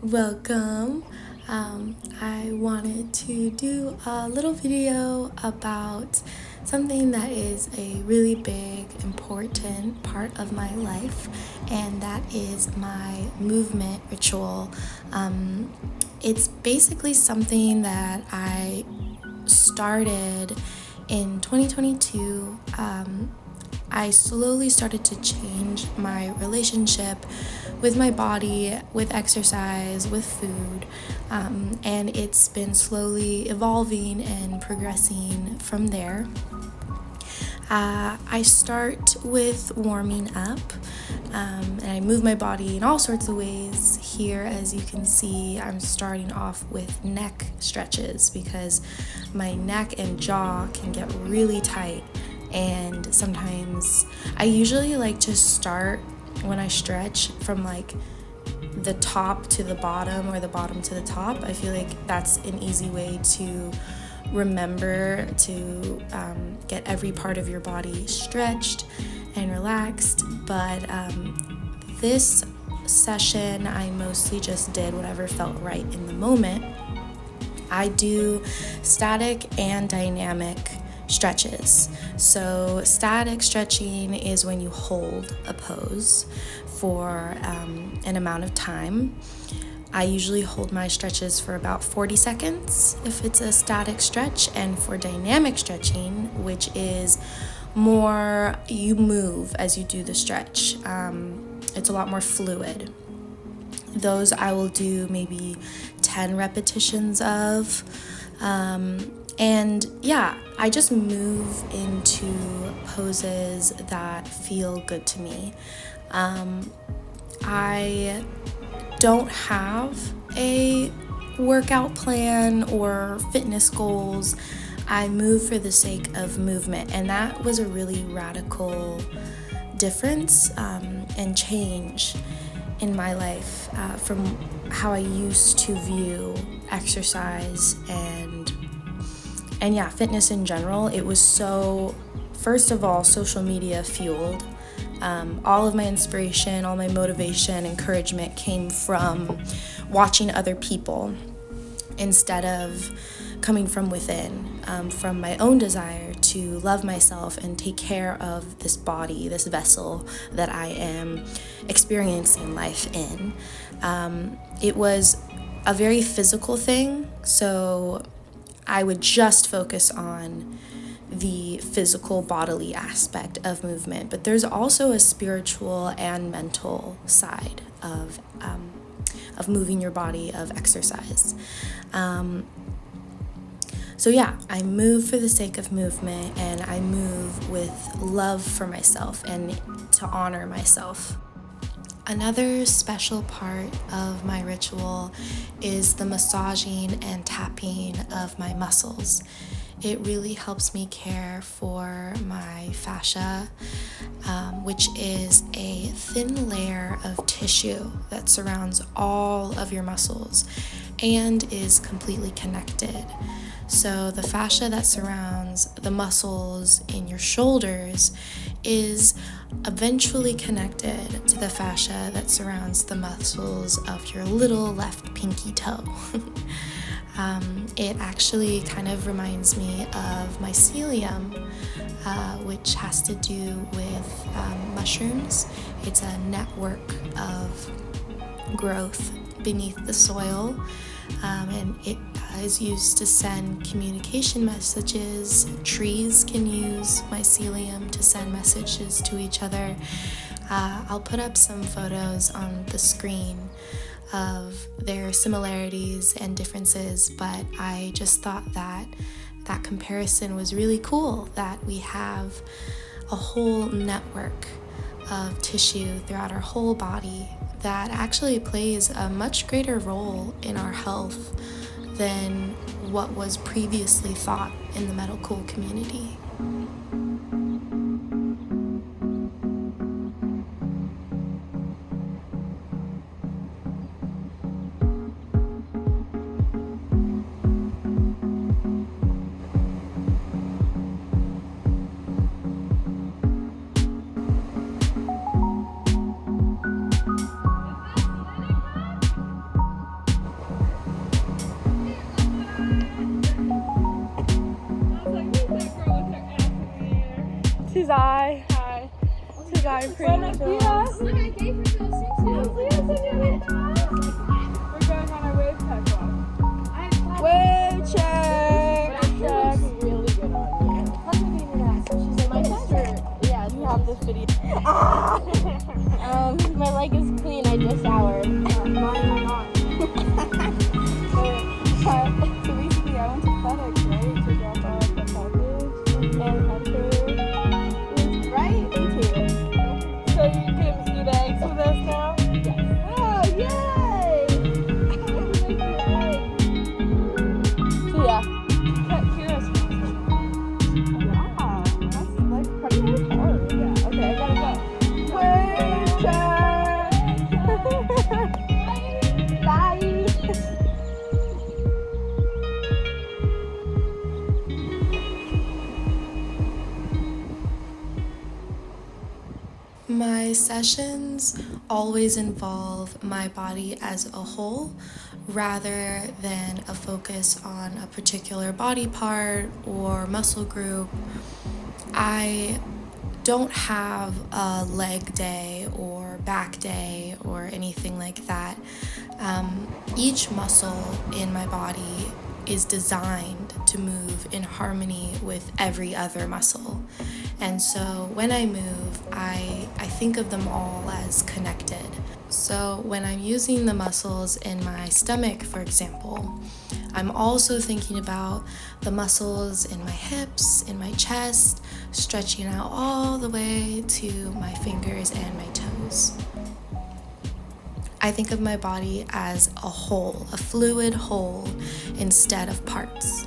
Welcome. I wanted to do a little video about something that is a really big, important part of my life, and that is my movement ritual. It's basically something that I started in 2022. I slowly started to change my relationship with my body, with exercise, with food, and it's been slowly evolving and progressing from there. I start with warming up, and I move my body in all sorts of ways. Here, as you can see, I'm starting off with neck stretches because my neck and jaw can get really tight, and sometimes I usually like to start when I stretch from like the top to the bottom or the bottom to the top. I feel like that's an easy way to remember to get every part of your body stretched and relaxed. But this session, I mostly just did whatever felt right in the moment. I do static and dynamic stretches. So static stretching is when you hold a pose for an amount of time. I usually hold my stretches for about 40 seconds if it's a static stretch, and for dynamic stretching, which is more you move as you do the stretch, it's a lot more fluid. Those I will do maybe 10 repetitions of. And yeah, I just move into poses that feel good to me. I don't have a workout plan or fitness goals. I move for the sake of movement, and that was a really radical difference and change in my life from how I used to view exercise and yeah, fitness in general. It was so, first of all, social media fueled. All of my inspiration, all my motivation, encouragement came from watching other people instead of coming from within, from my own desire to love myself and take care of this body, this vessel that I am experiencing life in. It was a very physical thing, so I would just focus on the physical bodily aspect of movement, but there's also a spiritual and mental side of moving your body, of exercise. So yeah, I move for the sake of movement, and I move with love for myself and to honor myself. Another special part of my ritual is the massaging and tapping of my muscles. It really helps me care for my fascia, which is a thin layer of tissue that surrounds all of your muscles and is completely connected. So the fascia that surrounds the muscles in your shoulders is eventually connected to the fascia that surrounds the muscles of your little left pinky toe. It actually kind of reminds me of mycelium, which has to do with mushrooms. It's a network of growth beneath the soil, and it is used to send communication messages. Trees can use mycelium to send messages to each other. I'll put up some photos on the screen of their similarities and differences, but I just thought that comparison was really cool, that we have a whole network of tissue throughout our whole body that actually plays a much greater role in our health than what was previously thought in the medical community. Hi, pretty girls. Look, I gave her those things too. We're going on our wave check walk. Wave check. Wave check. Really good on you. How's my baby ass? She's like, my sister. Yeah, You have this video. my leg is clean. I just showered. Mine are not. So basically, I went to FedEx, right, to drop off the package, and Hunter, Right? Me too. so you can eat eggs with us now? Yes. Oh, yay! So yeah. Kira's Wow, that's like pretty hard. Yeah. Okay, I gotta go. wave check. Bye. My sessions always involve my body as a whole rather than a focus on a particular body part or muscle group. I don't have a leg day or back day or anything like that. Each muscle in my body is designed to move in harmony with every other muscle. And so when I move, I think of them all as connected. So when I'm using the muscles in my stomach, for example, I'm also thinking about the muscles in my hips, in my chest, stretching out all the way to my fingers and my toes. I think of my body as a whole, a fluid whole, instead of parts.